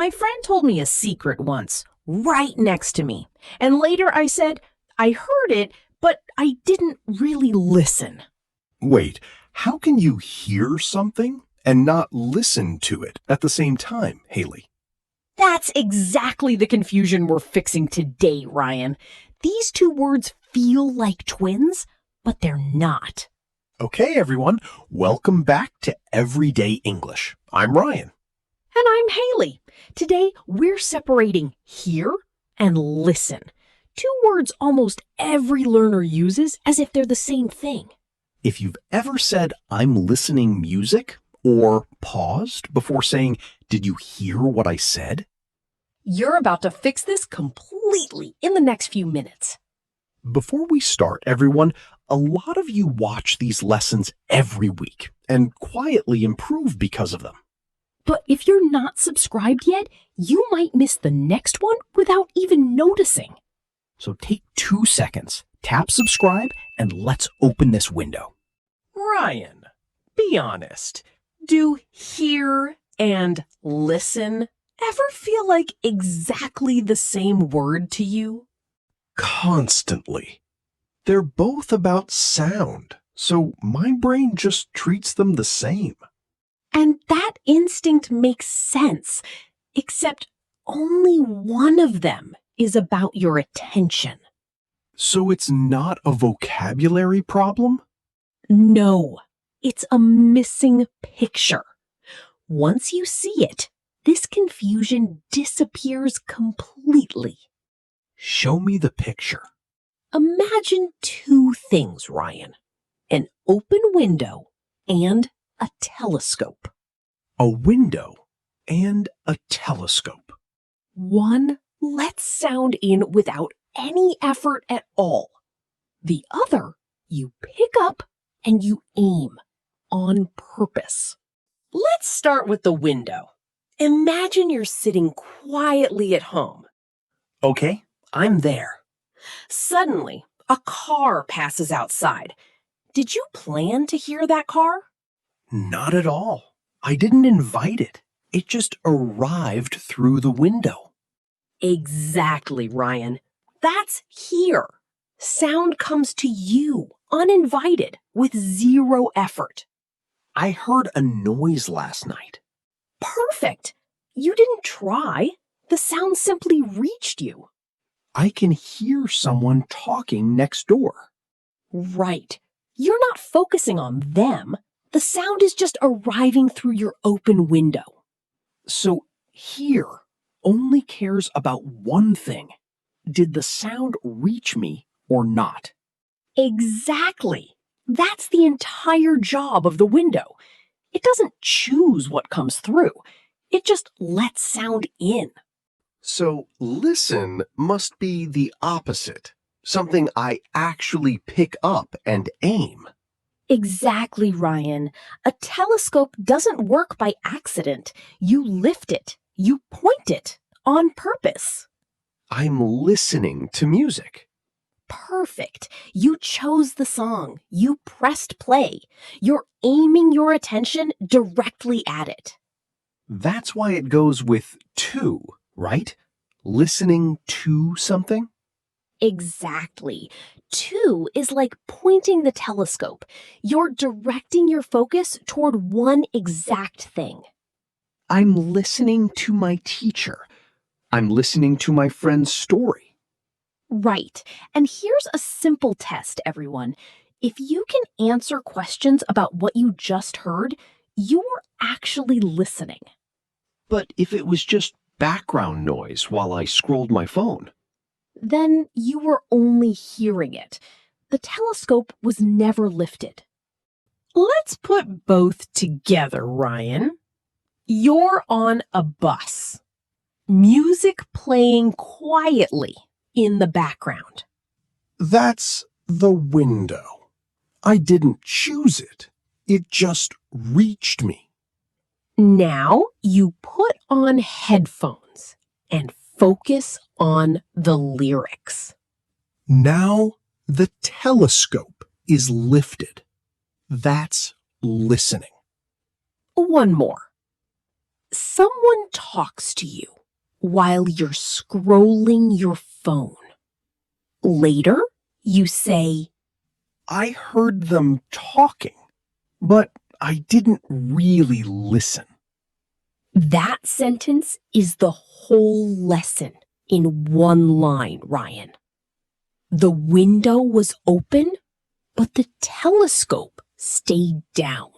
My friend told me a secret once, right next to me. And later I said, I heard it, but I didn't really listen. Wait, how can you hear something and not listen to it at the same time, Hailey? That's exactly the confusion we're fixing today, Ryan. These two words feel like twins, but they're not. Okay, everyone, welcome back to Everyday English. I'm Ryan. And I'm Hailey. Today, we're separating hear and listen. Two words almost every learner uses as if they're the same thing. If you've ever said, I'm listening music, or paused before saying, did you hear what I said? You're about to fix this completely in the next few minutes. Before we start, everyone, a lot of you watch these lessons every week and quietly improve because of them. But if you're not subscribed yet, you might miss the next one without even noticing. So take 2 seconds, tap subscribe, and let's open this window. Ryan, be honest. Do hear and listen ever feel like exactly the same word to you? Constantly. They're both about sound, so my brain just treats them the same. And that instinct makes sense, except only one of them is about your attention. So it's not a vocabulary problem? No, it's a missing picture. Once you see it, this confusion disappears completely. Show me the picture. Imagine two things, Ryan. An open window and a telescope. A window and a telescope. One lets sound in without any effort at all. The other you pick up and you aim on purpose. Let's start with the window. Imagine you're sitting quietly at home. Okay, I'm there. Suddenly, a car passes outside. Did you plan to hear that car? Not at all. I didn't invite it. It just arrived through the window. Exactly, Ryan. That's here. Sound comes to you, uninvited, with zero effort. I heard a noise last night. Perfect. You didn't try. The sound simply reached you. I can hear someone talking next door. Right. You're not focusing on them. The sound is just arriving through your open window. So here only cares about one thing. Did the sound reach me or not? Exactly. That's the entire job of the window. It doesn't choose what comes through. It just lets sound in. So listen must be the opposite. Something I actually pick up and aim. Exactly, Ryan. A telescope doesn't work by accident. You lift it. You point it on purpose. I'm listening to music. Perfect. You chose the song. You pressed play. You're aiming your attention directly at it. That's why it goes with to, right? Listening to something? Exactly. To is like pointing the telescope. You're directing your focus toward one exact thing. I'm listening to my teacher. I'm listening to my friend's story. Right. And here's a simple test, everyone. If you can answer questions about what you just heard, you're actually listening. But if it was just background noise while I scrolled my phone? Then you were only hearing it. The telescope was never lifted. Let's put both together, Ryan. You're on a bus. Music playing quietly in the background. That's the window. I didn't choose it. It just reached me. Now you put on headphones and focus on the lyrics. Now the telescope is lifted. That's listening. One more. Someone talks to you while you're scrolling your phone. Later, you say, I heard them talking, but I didn't really listen. that sentence is the whole lesson in one line, Ryan. The window was open, but the telescope stayed down.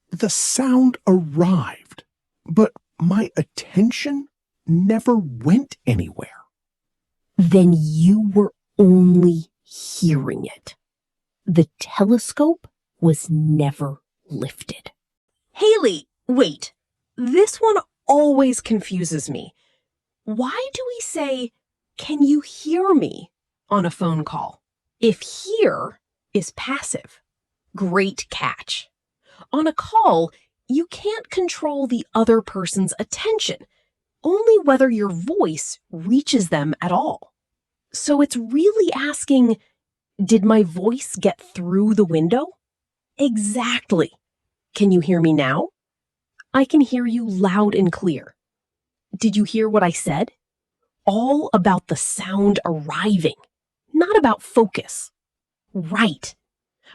The sound arrived, but my attention never went anywhere. Then you were only hearing it. The telescope was never lifted. Hailey, wait. This one always confuses me. Why do we say, "Can you hear me?" on a phone call if "hear" is passive? Great catch. On a call, you can't control the other person's attention, only whether your voice reaches them at all. So it's really asking, did my voice get through the window? Exactly. Can you hear me now? I can hear you loud and clear. Did you hear what I said? All about the sound arriving, not about focus. Right.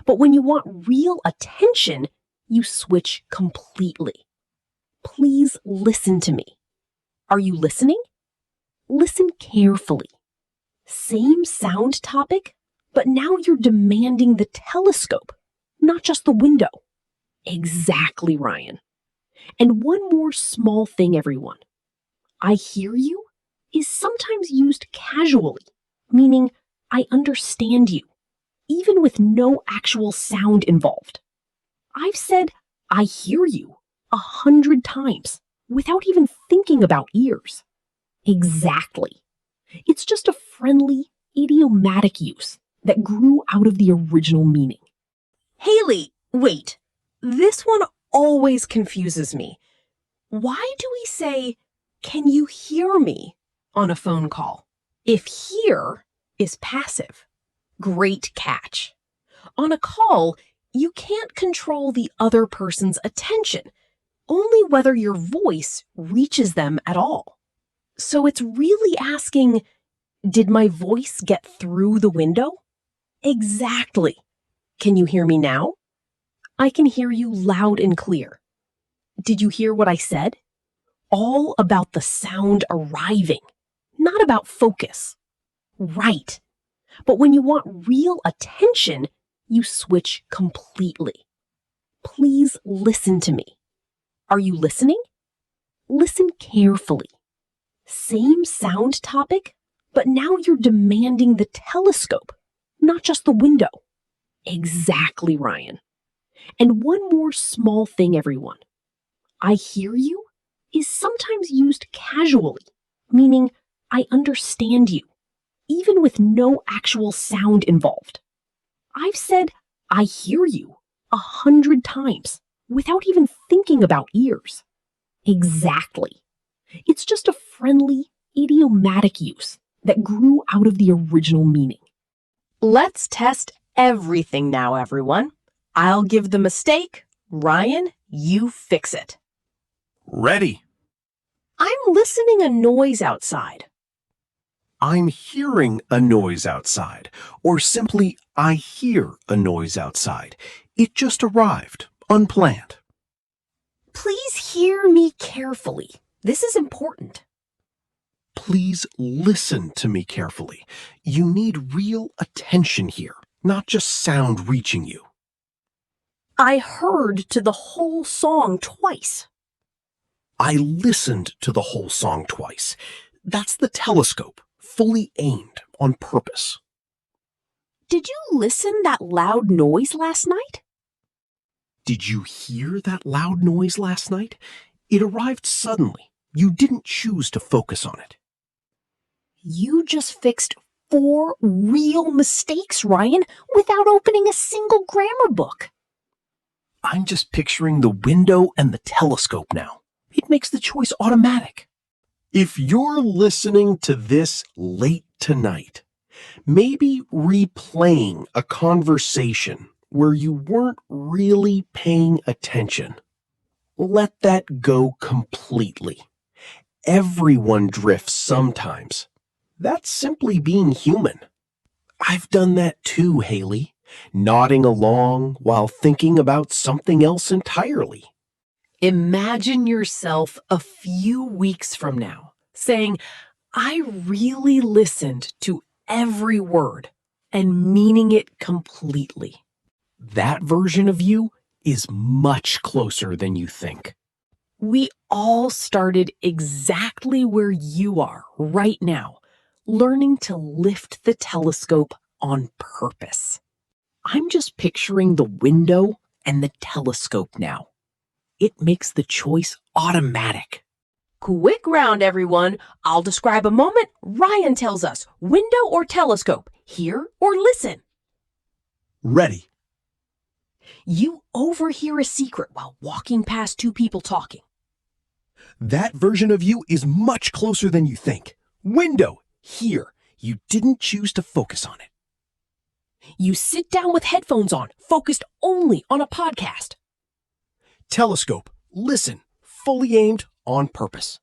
But when you want real attention, you switch completely. Please listen to me. Are you listening? Listen carefully. Same sound topic, but now you're demanding the telescope, not just the window. Exactly, Ryan. And one more small thing, everyone. I hear you is sometimes used casually, meaning I understand you, even with no actual sound involved. I've said I hear you 100 times without even thinking about ears. Exactly. It's just a friendly, idiomatic use that grew out of the original meaning. Hailey, wait. This one always confuses me. Why do we say, "Can you hear me?" on a phone call if "hear" is passive? Great catch. On a call, you can't control the other person's attention, only whether your voice reaches them at all. So it's really asking, did my voice get through the window? Exactly. Can you hear me now? I can hear you loud and clear. Did you hear what I said? All about the sound arriving, not about focus. Right. But when you want real attention, you switch completely. Please listen to me. Are you listening? Listen carefully. Same sound topic, but now you're demanding the telescope, not just the window. Exactly, Ryan. And one more small thing, everyone. I hear you is sometimes used casually, meaning I understand you, even with no actual sound involved. I've said I hear you 100 times without even thinking about ears. Exactly. It's just a friendly, idiomatic use that grew out of the original meaning. Let's test everything now, everyone. I'll give the mistake. Ryan, you fix it. Ready. I'm listening a noise outside. I'm hearing a noise outside, or simply, I hear a noise outside. It just arrived, unplanned. Please hear me carefully. This is important. Please listen to me carefully. You need real attention here, not just sound reaching you. I heard to the whole song twice. I listened to the whole song twice. That's the telescope, fully aimed on purpose. Did you listen that loud noise last night? Did you hear that loud noise last night? It arrived suddenly. You didn't choose to focus on it. You just fixed 4 real mistakes, Ryan, without opening a single grammar book. I'm just picturing the window and the telescope now. It makes the choice automatic. If you're listening to this late tonight, maybe replaying a conversation where you weren't really paying attention. let that go completely. Everyone drifts sometimes. That's simply being human. I've done that too, Hailey, nodding along while thinking about something else entirely. Imagine yourself a few weeks from now saying, I really listened to every word and meaning it completely. That version of you is much closer than you think. We all started exactly where you are right now, learning to lift the telescope on purpose. I'm just picturing the window and the telescope now. It makes the choice automatic. Quick round, everyone. I'll describe a moment. Ryan tells us, window or telescope, hear or listen. Ready. You overhear a secret while walking past two people talking. That version of you is much closer than you think. Window, here. You didn't choose to focus on it. You sit down with headphones on, focused only on a podcast. Telescope, listen, fully aimed on purpose.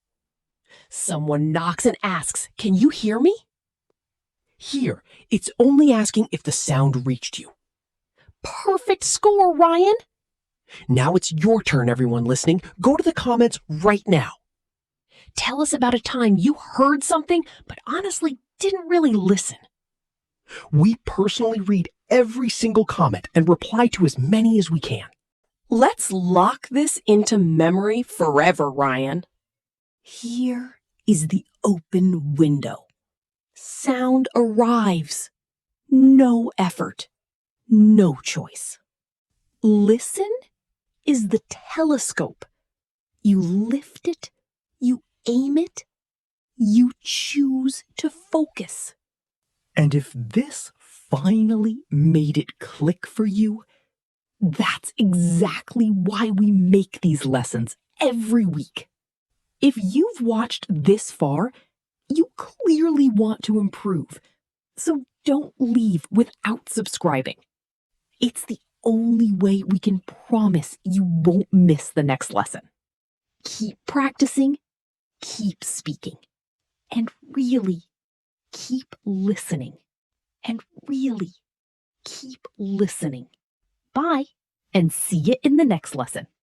Someone knocks and asks, can you hear me? Here, it's only asking if the sound reached you. Perfect score, Ryan. Now it's your turn, everyone listening. Go to the comments right now. Tell us about a time you heard something, but honestly didn't really listen. We personally read every single comment and reply to as many as we can. Let's lock this into memory forever, Ryan. Here is the open window. Sound arrives. No effort. No choice. Listen is the telescope. You lift it. You aim it. You choose to focus. And if this finally made it click for you, that's exactly why we make these lessons every week. If you've watched this far, you clearly want to improve. So don't leave without subscribing. It's the only way we can promise you won't miss the next lesson. Keep practicing, keep speaking, and really keep listening. And really keep listening. Bye, and see you in the next lesson.